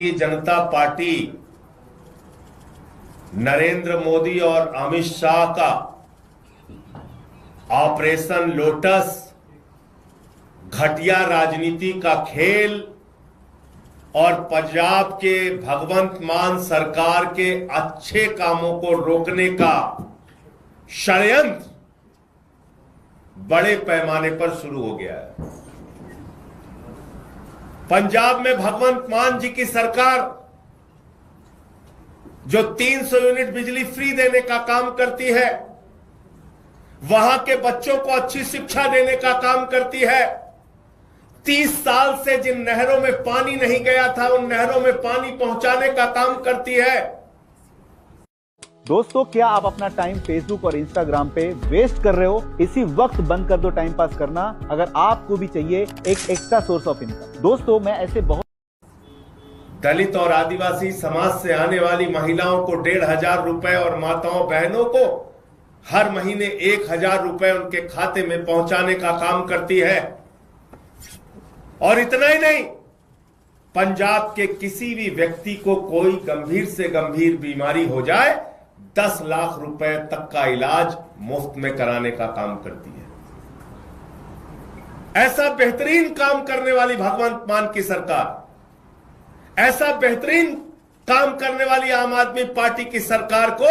Bharatiya Janata party Narendra Modi और अमित शाह का operation lotus घटिया राजनीति का खेल और पंजाब के भगवंत मान सरकार के अच्छे कामों को रोकने का षड्यंत्र बड़े पैमाने पर शुरू हो गया है। पंजाब में भगवंत मान जी की सरकार जो 300 यूनिट बिजली फ्री देने का काम करती है, वहां के बच्चों को अच्छी शिक्षा देने का काम करती है, 30 साल से जिन नहरों में पानी नहीं गया था उन नहरों में पानी पहुंचाने का काम करती है। दोस्तों, क्या आप अपना टाइम फेसबुक और इंस्टाग्राम पे वेस्ट कर रहे हो? इसी वक्त बंद कर दो टाइम पास करना, अगर आपको भी चाहिए एक एक्स्ट्रा सोर्स ऑफ इनकम। दोस्तों, मैं ऐसे बहुत दलित और आदिवासी समाज से आने वाली महिलाओं को 1,500 रुपए और माताओं बहनों को हर महीने 1,000 रुपए उनके खाते में पहुंचाने का काम करती है। और इतना ही नहीं, पंजाब के किसी भी व्यक्ति को कोई गंभीर से गंभीर बीमारी हो जाए 10 लाख रुपए तक का इलाज मुफ्त में कराने का काम करती है। ऐसा बेहतरीन काम करने वाली भगवंत मान की सरकार, ऐसा बेहतरीन काम करने वाली आम आदमी पार्टी की सरकार को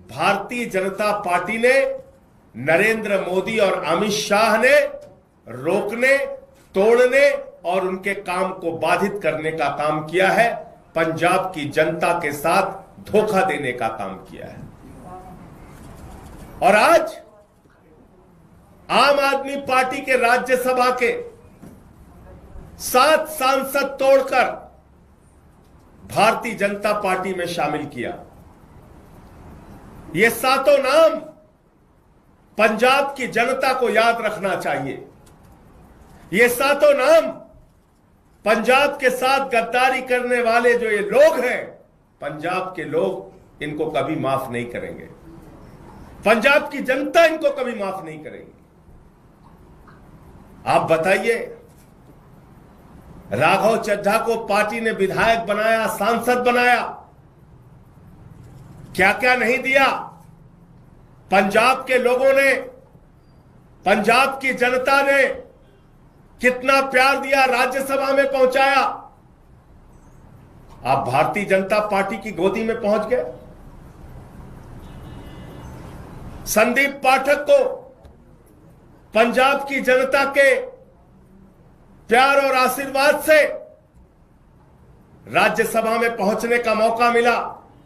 भारतीय जनता पार्टी ने, नरेंद्र मोदी और अमित शाह ने रोकने, तोड़ने और उनके काम को बाधित करने का काम किया है। पंजाब की जनता के साथ धोखा देने का काम किया है। और आज आम आदमी पार्टी के राज्यसभा के 7 सांसद तोड़कर भारतीय जनता पार्टी में शामिल किया। ये 7 नाम पंजाब की जनता को याद रखना चाहिए। ये 7 नाम पंजाब के साथ गद्दारी करने वाले जो ये लोग हैं, पंजाब के लोग इनको कभी माफ नहीं करेंगे। पंजाब की जनता इनको कभी माफ नहीं करेगी। आप बताइए, राघव चड्ढा को पार्टी ने विधायक बनाया, सांसद बनाया, क्या क्या नहीं दिया। पंजाब के लोगों ने, पंजाब की जनता ने कितना प्यार दिया, राज्यसभा में पहुंचाया। आप भारतीय जनता पार्टी की गोदी में पहुंच गए। संदीप पाठक को पंजाब की जनता के प्यार और आशीर्वाद से राज्यसभा में पहुंचने का मौका मिला।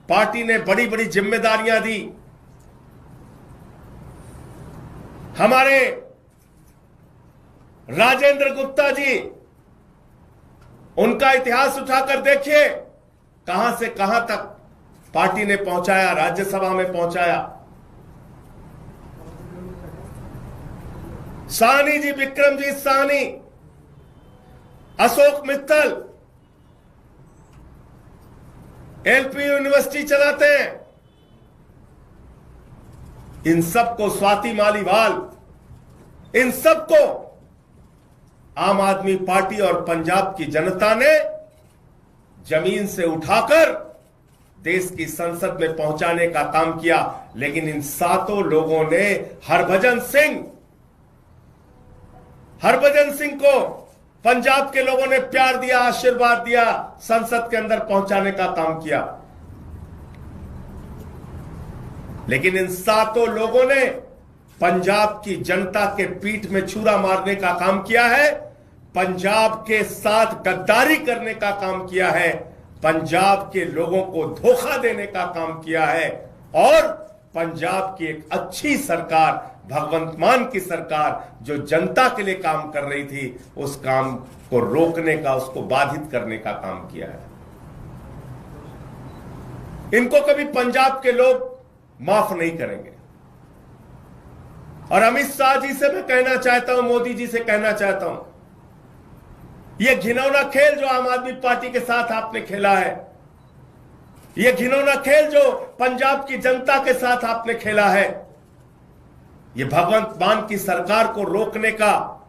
पार्टी ने बड़ी बड़ी जिम्मेदारियां दी। हमारे राजेंद्र गुप्ता जी, उनका इतिहास उठाकर देखिए, कहां से कहां तक पार्टी ने पहुंचाया, राज्यसभा में पहुंचाया। साहनी जी, विक्रमजीत साहनी, अशोक मित्तल एलपी यूनिवर्सिटी चलाते हैं। इन सबको, स्वाति मालीवाल, इन सबको आम आदमी पार्टी और पंजाब की जनता ने जमीन से उठाकर देश की संसद में पहुंचाने का काम किया। लेकिन इन 7 लोगों ने हरभजन सिंह को पंजाब के लोगों ने प्यार दिया, आशीर्वाद दिया, संसद के अंदर पहुंचाने का काम किया। लेकिन इन 7 लोगों ने पंजाब की जनता के पीठ में छुरा मारने का काम किया है, पंजाब के साथ गद्दारी करने का काम किया है, पंजाब के लोगों को धोखा देने का काम किया है। और पंजाब की एक अच्छी सरकार, भगवंत मान की सरकार, जो जनता के लिए काम कर रही थी, उस काम को रोकने का, उसको बाधित करने का काम किया है। इनको कभी पंजाब के लोग माफ नहीं करेंगे। और अमित शाह जी से मैं कहना चाहता हूं, मोदी जी से कहना चाहता हूं, यह घिनौना खेल जो आम आदमी पार्टी के साथ आपने खेला है, यह घिनौना खेल जो पंजाब की जनता के साथ आपने खेला है, यह भगवंत मान की सरकार को रोकने का,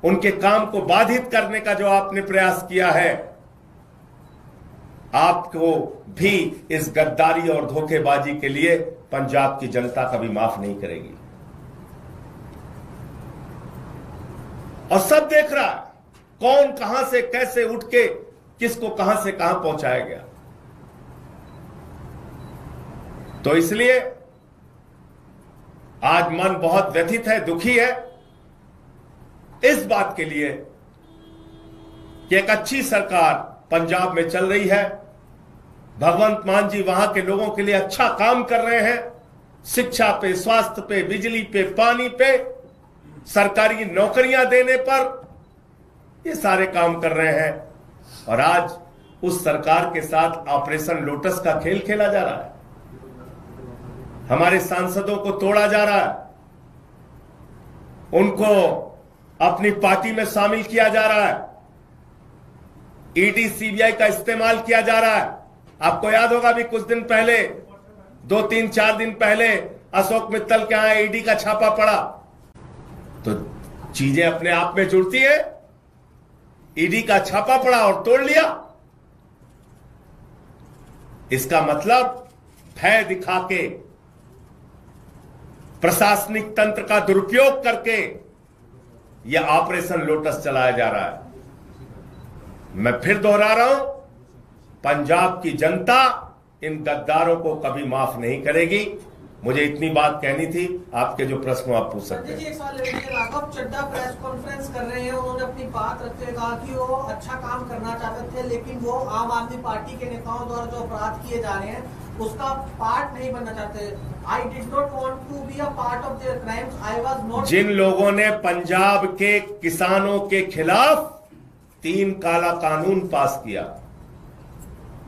उनके काम को बाधित करने का जो आपने प्रयास किया है, आपको भी इस गद्दारी और धोखेबाजी के लिए पंजाब की जनता कभी माफ नहीं करेगी। और सब देख रहा है कौन कहां से कैसे उठ के किसको कहां से कहां पहुंचाया गया। तो इसलिए आज मन बहुत व्यथित है, दुखी है इस बात के लिए कि एक अच्छी सरकार पंजाब में चल रही है। भगवंत मान जी वहां के लोगों के लिए अच्छा काम कर रहे हैं, शिक्षा पे, स्वास्थ्य पे, बिजली पे, पानी पे, सरकारी नौकरियां देने पर, ये सारे काम कर रहे हैं। और आज उस सरकार के साथ ऑपरेशन लोटस का खेल खेला जा रहा है। हमारे सांसदों को तोड़ा जा रहा है, उनको अपनी पार्टी में शामिल किया जा रहा है, ईडी सीबीआई का इस्तेमाल किया जा रहा है। आपको याद होगा भी कुछ दिन पहले, 2-3-4 दिन पहले अशोक मित्तल के यहां ईडी का छापा पड़ा। तो चीजें अपने आप में जुड़ती है। ईडी का छापा पड़ा और तोड़ लिया। इसका मतलब भय दिखा के, प्रशासनिक तंत्र का दुरुपयोग करके यह ऑपरेशन लोटस चलाया जा रहा है। मैं फिर दोहरा रहा हूं, पंजाब की जनता इन गद्दारों को कभी माफ नहीं करेगी। मुझे इतनी बात कहनी थी। आपके जो प्रश्न आप पूछ सकते हैं। एक सवाल राघव चड्ढा प्रेस कॉन्फ्रेंस कर रहे हैं, उन्होंने अपनी बात रखते हुए कहा कि वो अच्छा काम करना चाहते थे, लेकिन वो आम आदमी पार्टी के नेताओं द्वारा जो अपराध किए जा रहे हैं उसका पार्ट नहीं बनना चाहते। I did not want to be a part of their crimes, I was not. जिन लोगों ने पंजाब के किसानों के खिलाफ 3 काला कानून पास किया,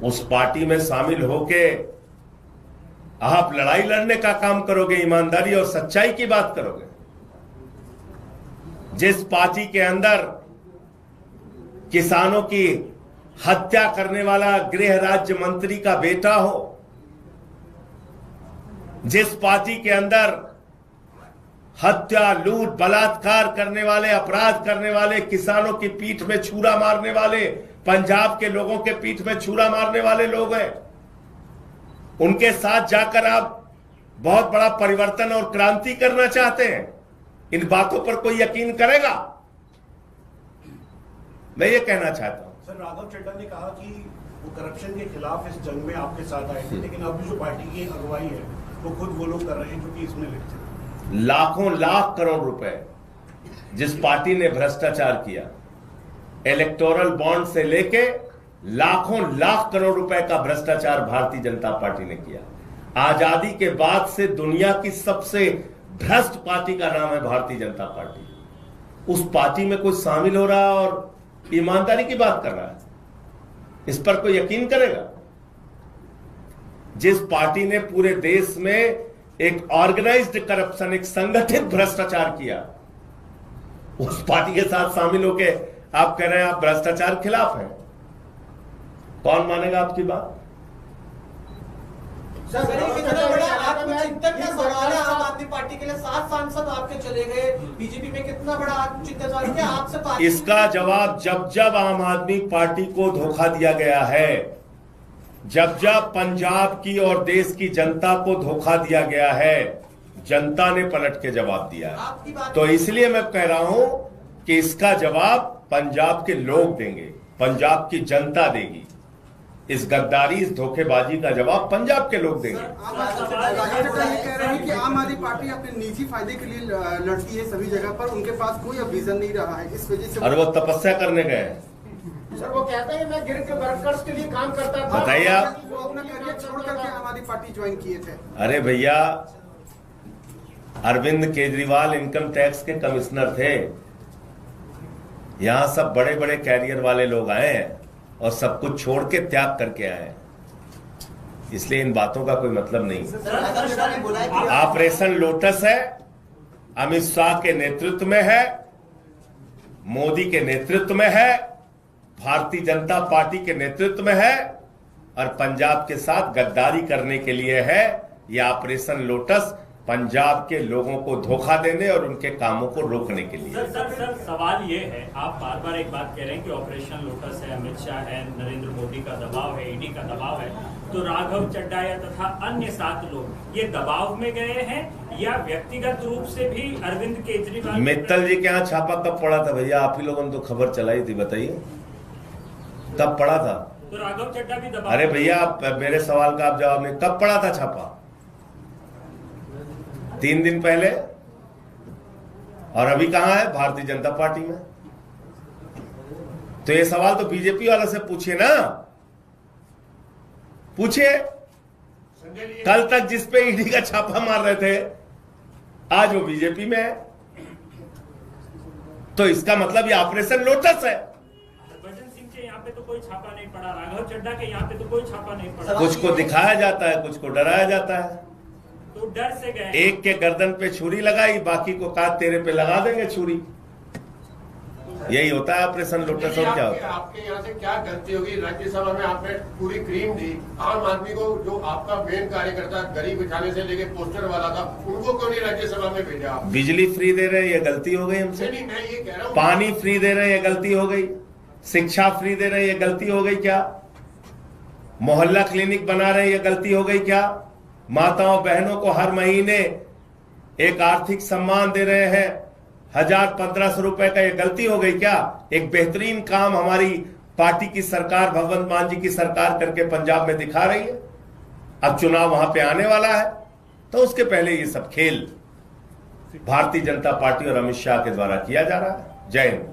उस पार्टी में शामिल होके आप लड़ाई लड़ने का काम करोगे, ईमानदारी और सच्चाई की बात करोगे। जिस पार्टी के अंदर किसानों की हत्या करने वाला गृह राज्य मंत्री का बेटा हो, जिस पार्टी के अंदर हत्या, लूट, बलात्कार करने वाले, अपराध करने वाले, किसानों की पीठ में छुरा मारने वाले, पंजाब के लोगों के पीठ में छुरा मारने वाले लोग हैं, उनके साथ जाकर आप बहुत बड़ा परिवर्तन और क्रांति करना चाहते हैं। इन बातों पर कोई यकीन करेगा? मैं ये कहना चाहता हूं। सर, राघव चड्ढा ने कहा कि वो करप्शन के खिलाफ इस जंग में आपके साथ आए थे, लेकिन अभी जो पार्टी की अगुवाई है वो खुद वो लोग कर रहे हैं जो कि इसमें लिखते हैं। लाखों लाख करोड़ रुपए जिस पार्टी ने भ्रष्टाचार किया, इलेक्टोरल बॉन्ड से लेके लाखों लाख करोड़ रुपए का भ्रष्टाचार भारतीय जनता पार्टी ने किया। आजादी के बाद से दुनिया की सबसे भ्रष्ट पार्टी का नाम है भारतीय जनता पार्टी। उस पार्टी में कोई शामिल हो रहा है और ईमानदारी की बात कर रहा है, इस पर कोई यकीन करेगा? जिस पार्टी ने पूरे देश में एक ऑर्गेनाइज्ड करप्शन, एक संगठित भ्रष्टाचार किया, उस पार्टी के साथ शामिल होके आप कह रहे हैं आप भ्रष्टाचार खिलाफ हैं। कौन मानेगा आपकी बात? सर, कितना बड़ा आत्मचिंतन का सवाल है। आम आदमी पार्टी के लिए 7 सांसद आपके चले गए, बीजेपी में कितना बड़ा आत्मचिंतन सवाल क्या आपसे पार्टी? इसका जवाब जब जब आम आदमी पार्टी को धोखा दिया गया है, जब जब पंजाब की और देश की जनता को धोखा दिया गया है, जनता ने पलट के जवाब दिया है। तो इसलिए मैं कह रहा हूं कि इसका जवाब पंजाब के लोग देंगे, पंजाब की जनता देगी। इस गद्दारी, इस धोखेबाजी का जवाब पंजाब के लोग देंगे। कह रहे हैं कि आम आदमी पार्टी अपने निजी फायदे के लिए लड़ती है सभी जगह पर, उनके पास कोई अब विजन नहीं रहा है, इस वजह से। और वो तपस्या करने गए हैं। सर, वो कहते हैं मैं गिर के वर्कर्स के लिए काम करता था। बताइए आप। वो अपना करियर छोड़ करके आम आदमी पार्टी ज्वाइन किए थे। अरे भैया, अरविंद केजरीवाल इनकम टैक्स के कमिश्नर थे। यहां सब बड़े बड़े कैरियर वाले लोग आए हैं और सब कुछ छोड़ के त्याग करके आए हैं, इसलिए इन बातों का कोई मतलब नहीं। ऑपरेशन लोटस है, अमित शाह के नेतृत्व में है, मोदी के नेतृत्व में है, भारतीय जनता पार्टी के नेतृत्व में है, और पंजाब के साथ गद्दारी करने के लिए है यह ऑपरेशन लोटस। पंजाब के लोगों को धोखा देने और उनके कामों को रोकने के लिए। सर सवाल ये है, आप बार बार एक बात कह रहे हैं कि ऑपरेशन लोटस है, अमित शाह है, नरेंद्र मोदी का दबाव है, ईडी का दबाव है, तो राघव चड्डा या तथा अन्य 7 लोग ये दबाव में गए हैं या व्यक्तिगत रूप से भी अरविंद केजरीवाल? मित्तल जी के यहाँ छापा कब पड़ा था भैया? आप ही लोगों ने तो खबर चलाई थी, बताइए कब पड़ा था? तो राघव चड्डा भी दबाव? अरे भैया आप मेरे सवाल का आप जवाब नहीं, कब पड़ा था छापा? 3 दिन पहले। और अभी कहां है? भारतीय जनता पार्टी में। तो ये सवाल तो बीजेपी वालों से पूछिए ना, पूछिए। कल तक जिस पे ईडी का छापा मार रहे थे आज वो बीजेपी में है, तो इसका मतलब ये ऑपरेशन लोटस है। हरभजन सिंह के यहाँ पे तो कोई छापा नहीं पड़ा, राघव चड्डा के यहाँ पे तो कोई छापा नहीं पड़ा। कुछ को दिखाया जाता है, कुछ को डराया जाता है। तो डर से गए। एक के गर्दन पे छुरी लगाई, बाकी को कहा तेरे पे लगा देंगे छुरी। यही होता है ऑपरेशन लोटस। और क्या होता है? आपके यहाँ से क्या गलती होगी? राज्यसभा में आपने पूरी क्रीम दी आम आदमी को, जो आपका मेन कार्यकर्ता गरीब बिठाने से लेके पोस्टर वाला था, उनको क्यों नहीं राज्यसभा में भेजा? बिजली फ्री दे रहे हैं, ये गलती हो गई हमसे। नहीं, मैं ये कह रहा हूँ, पानी फ्री दे रहे हैं, ये गलती हो गई। शिक्षा फ्री दे रहे हैं, ये गलती हो गई क्या? मोहल्ला क्लिनिक बना रहे हैं, ये गलती हो गई क्या? माताओं बहनों को हर महीने एक आर्थिक सम्मान दे रहे हैं 1000-1500 रुपए का, ये गलती हो गई क्या? एक बेहतरीन काम हमारी पार्टी की सरकार, भगवंत मान जी की सरकार करके पंजाब में दिखा रही है। अब चुनाव वहां पे आने वाला है, तो उसके पहले ये सब खेल भारतीय जनता पार्टी और अमित शाह के द्वारा किया जा रहा है। जय हिंद।